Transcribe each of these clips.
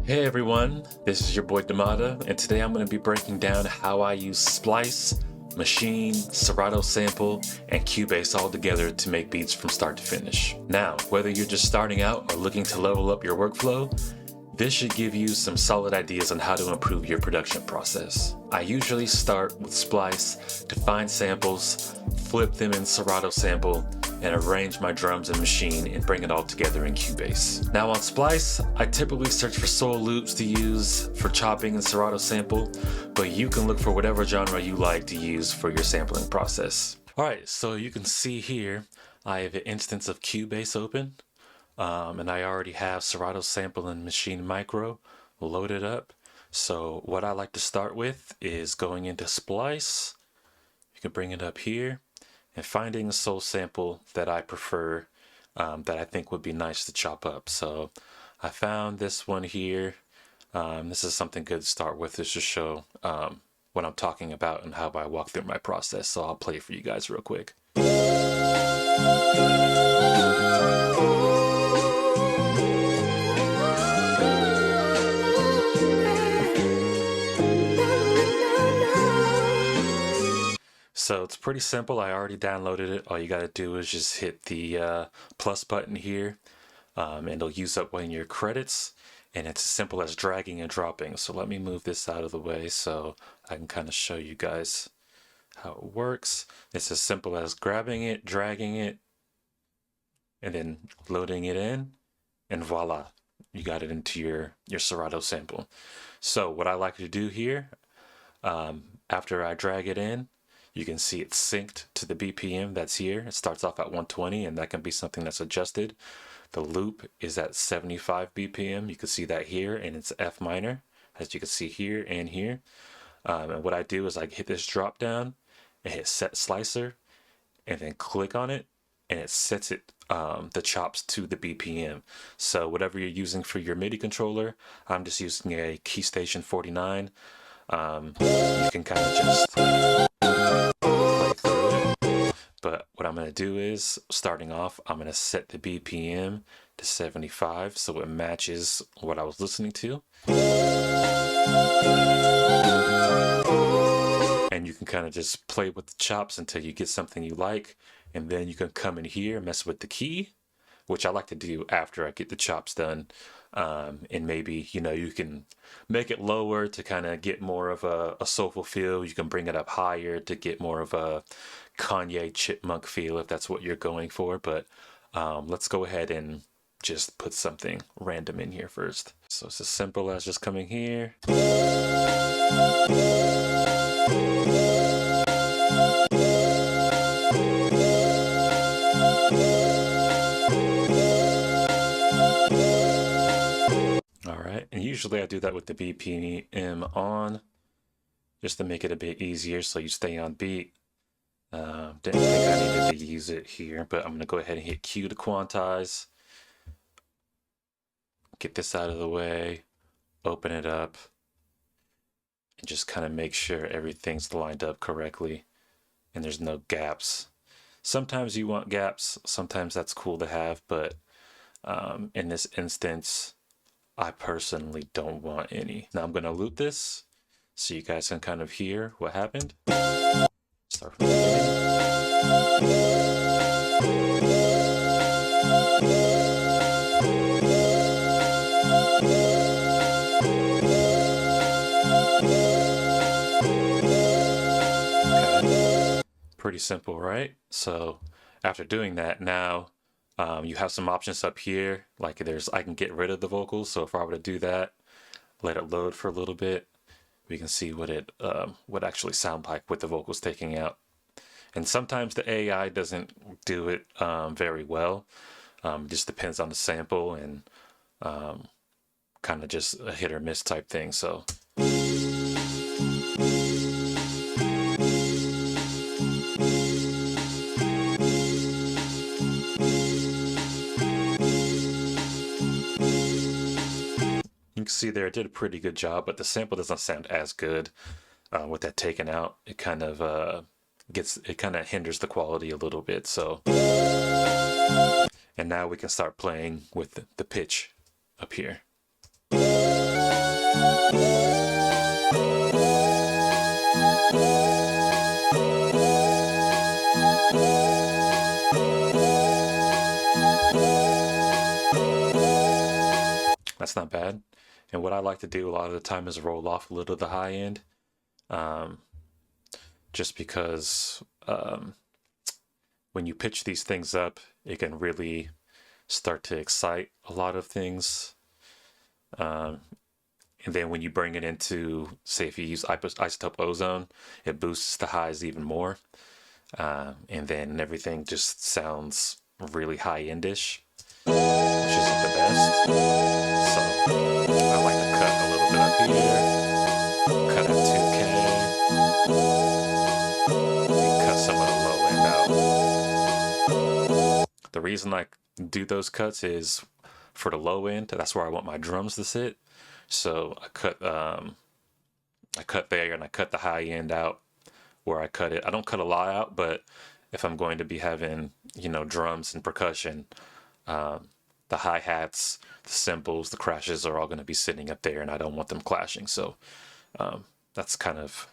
Hey everyone, this is your boy Damada, and today I'm going to be breaking down how I use Splice, Maschine, Serato Sample, and Cubase all together to make beats from start to finish. Now, whether you're just starting out or looking to level up your workflow, this should give you some solid ideas on how to improve your production process. I usually start with Splice to find samples, flip them in Serato Sample, and arrange my drums and Maschine and bring it all together in Cubase. Now on Splice, I typically search for soul loops to use for chopping in Serato Sample, but you can look for whatever genre you like to use for your sampling process. Alright, so you can see here, I have an instance of Cubase open, and I already have Serato Sample and Maschine Micro loaded up. So what I like to start with is going into Splice. You can bring it up here and finding a soul sample that I prefer, that I think would be nice to chop up. So I found this one here. This is something good to start with, just to show what I'm talking about and how I walk through my process. So I'll play it for you guys real quick. So it's pretty simple. I already downloaded it. All you got to do is just hit the plus button here, and it'll use up one of your credits. And it's as simple as dragging and dropping. So let me move this out of the way so I can kind of show you guys how it works. It's as simple as grabbing it, dragging it, and then loading it in, and voila, you got it into your Serato sample. So what I like to do here, after I drag it in, you can see it's synced to the BPM that's here. It starts off at 120, and that can be something that's adjusted. The loop is at 75 BPM. You can see that here, and it's F minor, as you can see here and here. And what I do is I hit this drop down and hit set slicer, and then click on it, and it sets it the chops to the BPM. So whatever you're using for your MIDI controller, I'm just using a Keystation 49. You can kind of just play through it. But what I'm going to do is, starting off, I'm going to set the BPM to 75 so it matches what I was listening to. And you can kind of just play with the chops until you get something you like. And then you can come in here, mess with the key, which I like to do after I get the chops done. And maybe, you can make it lower to kind of get more of a soulful feel. You can bring it up higher to get more of a Kanye Chipmunk feel if that's what you're going for. But let's go ahead and just put something random in here first. So it's as simple as just coming here. And usually I do that with the BPM on, just to make it a bit easier so you stay on beat. Didn't think I needed to use it here, but I'm going to go ahead and hit Q to quantize. Get this out of the way, open it up, and just kind of make sure everything's lined up correctly and there's no gaps. Sometimes you want gaps, sometimes that's cool to have, but in this instance, I personally don't want any. Now I'm going to loop this so you guys can kind of hear what happened. Start from the beginning. Okay. Pretty simple, right? So after doing that, now you have some options up here, like I can get rid of the vocals. So if I were to do that, let it load for a little bit, we can see what it would actually sound like with the vocals taking out. And sometimes the AI doesn't do it very well. It just depends on the sample and kind of just a hit or miss type thing. So. You can see there it did a pretty good job, but the sample doesn't sound as good with that taken out. It kind of hinders the quality a little bit. So, and now we can start playing with the pitch up here. not bad. And what I like to do a lot of the time is roll off a little of the high end, just because when you pitch these things up, it can really start to excite a lot of things. And then when you bring it into, say, if you use isotope ozone, it boosts the highs even more. And then everything just sounds really high-endish, which isn't the best. So I like to cut a little bit up here, cut at 2K, and cut some of the low end out. The reason I do those cuts is for the low end, that's where I want my drums to sit. So I cut there and I cut the high end out where I cut it. I don't cut a lot out, but if I'm going to be having, you know, drums and percussion, the hi-hats, the cymbals, the crashes are all going to be sitting up there and I don't want them clashing. So that's kind of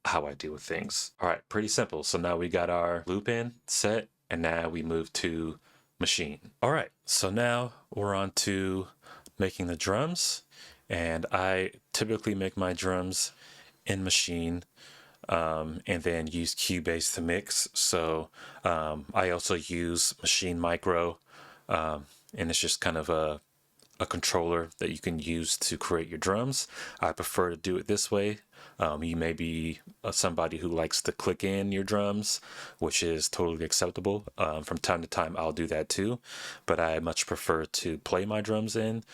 how I deal with things. All right, pretty simple. So now we got our loop in set and now we move to Maschine. All right, so now we're on to making the drums. And I typically make my drums in Maschine and then use Cubase to mix. So I also use Maschine Micro, and it's just kind of a controller that you can use to create your drums. I prefer to do it this way. You may be somebody who likes to click in your drums, which is totally acceptable. From time to time, I'll do that too, but I much prefer to play my drums in.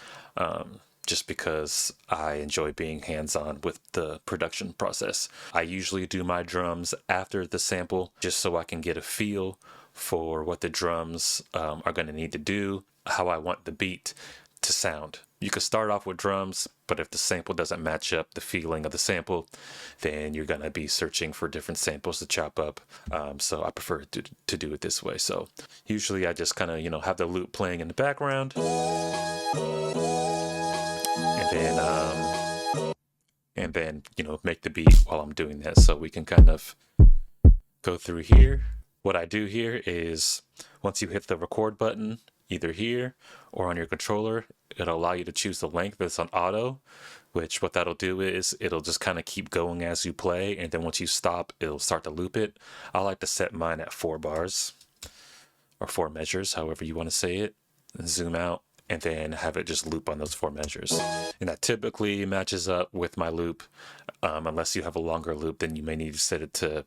Just because I enjoy being hands-on with the production process. I usually do my drums after the sample just so I can get a feel for what the drums are going to need to do, how I want the beat to sound. You could start off with drums, but if the sample doesn't match up the feeling of the sample, then you're going to be searching for different samples to chop up. So I prefer to do it this way. So usually I just kind of, you know, have the loop playing in the background. And then, you know, make the beat while I'm doing that. So we can kind of go through here. What I do here is once you hit the record button, either here or on your controller, it'll allow you to choose the length that's on auto, which what that'll do is it'll just kind of keep going as you play. And then once you stop, it'll start to loop it. I like to set mine at 4 bars or 4 measures, however you want to say it, and zoom out. And then have it just loop on those 4 measures. And that typically matches up with my loop. Unless you have a longer loop, then you may need to set it to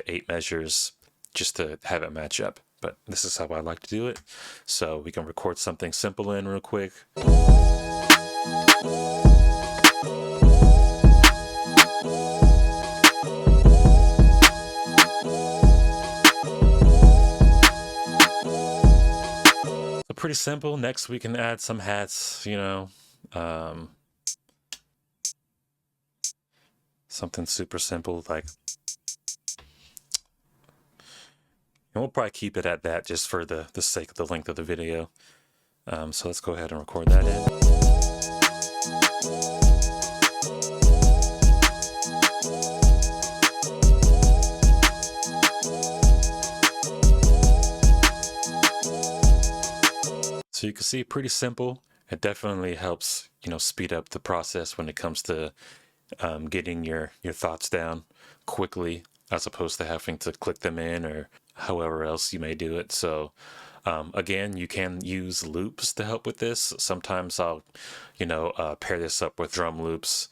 8 measures just to have it match up. But this is how I like to do it. So we can record something simple in real quick. Pretty simple. Next we can add some hats, you know, something super simple like, and we'll probably keep it at that just for the sake of the length of the video. So let's go ahead and record that in. So you can see, pretty simple. It definitely helps, you know, speed up the process when it comes to getting your thoughts down quickly, as opposed to having to click them in or however else you may do it. So again, you can use loops to help with this. Sometimes I'll, you know, pair this up with drum loops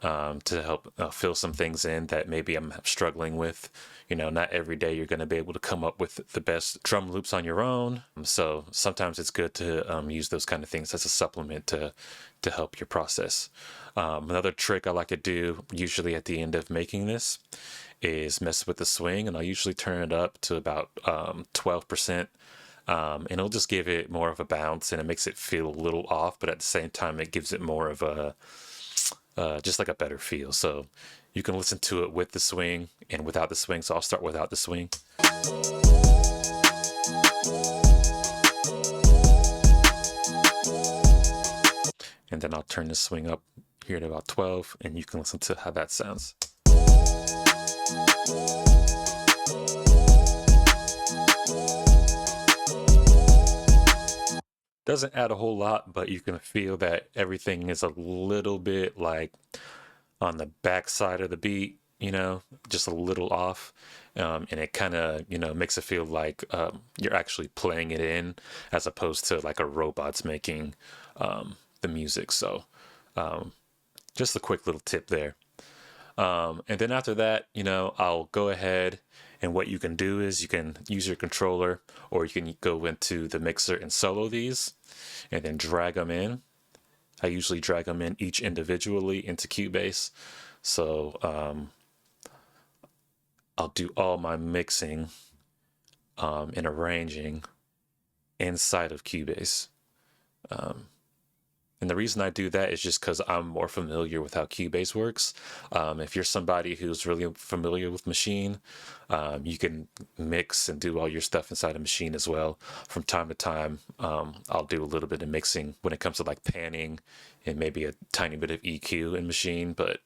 to help fill some things in that maybe I'm struggling with. You know, not every day you're going to be able to come up with the best drum loops on your own. So sometimes it's good to use those kind of things as a supplement to help your process. Another trick I like to do, usually at the end of making this, is mess with the swing, and I'll usually turn it up to about 12%. And it'll just give it more of a bounce, and it makes it feel a little off, but at the same time, it gives it more of a just like a better feel. So you can listen to it with the swing and without the swing. So I'll start without the swing. And then I'll turn the swing up here to about 12, and you can listen to how that sounds. Doesn't add a whole lot, but you can feel that everything is a little bit like on the back side of the beat, you know, just a little off. And it kind of, you know, makes it feel like you're actually playing it in as opposed to like a robot's making the music. So just a quick little tip there. And then after that, you know, I'll go ahead, and what you can do is you can use your controller, or you can go into the mixer and solo these and then drag them in. I usually drag them in each individually into Cubase. So I'll do all my mixing and arranging inside of Cubase. And the reason I do that is just because I'm more familiar with how Cubase works. If you're somebody who's really familiar with Maschine, you can mix and do all your stuff inside of Maschine as well. From time to time, I'll do a little bit of mixing when it comes to like panning and maybe a tiny bit of EQ in Maschine, but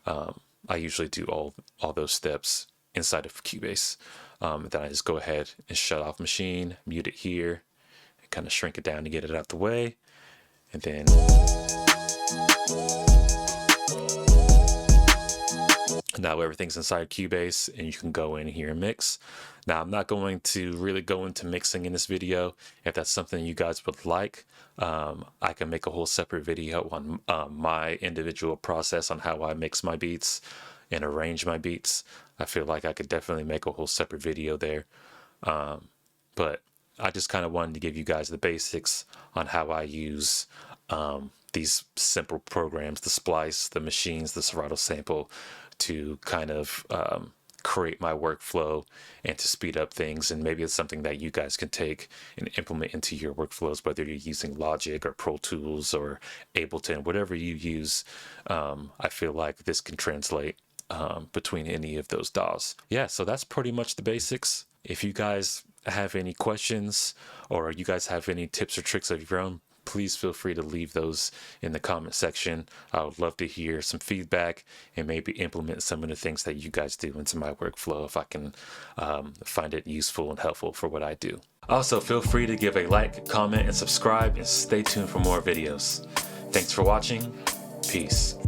I usually do all those steps inside of Cubase. Then I just go ahead and shut off Maschine, mute it here, and kind of shrink it down to get it out the way. And then now everything's inside Cubase, and you can go in here and mix. Now I'm not going to really go into mixing in this video. If that's something you guys would like, I can make a whole separate video on my individual process on how I mix my beats and arrange my beats. I feel like I could definitely make a whole separate video there. But I just kind of wanted to give you guys the basics on how I use these simple programs, the Splice, the Machines, the Serato Sample, to kind of create my workflow and to speed up things. And maybe it's something that you guys can take and implement into your workflows, whether you're using Logic or Pro Tools or Ableton, whatever you use. I feel like this can translate between any of those DAWs. Yeah, so that's pretty much the basics. If you guys have any questions or you guys have any tips or tricks of your own, please feel free to leave those in the comment section. I would love to hear some feedback and maybe implement some of the things that you guys do into my workflow if I can find it useful and helpful for what I do. Also, feel free to give a like, comment, and subscribe, and stay tuned for more videos. Thanks for watching. Peace.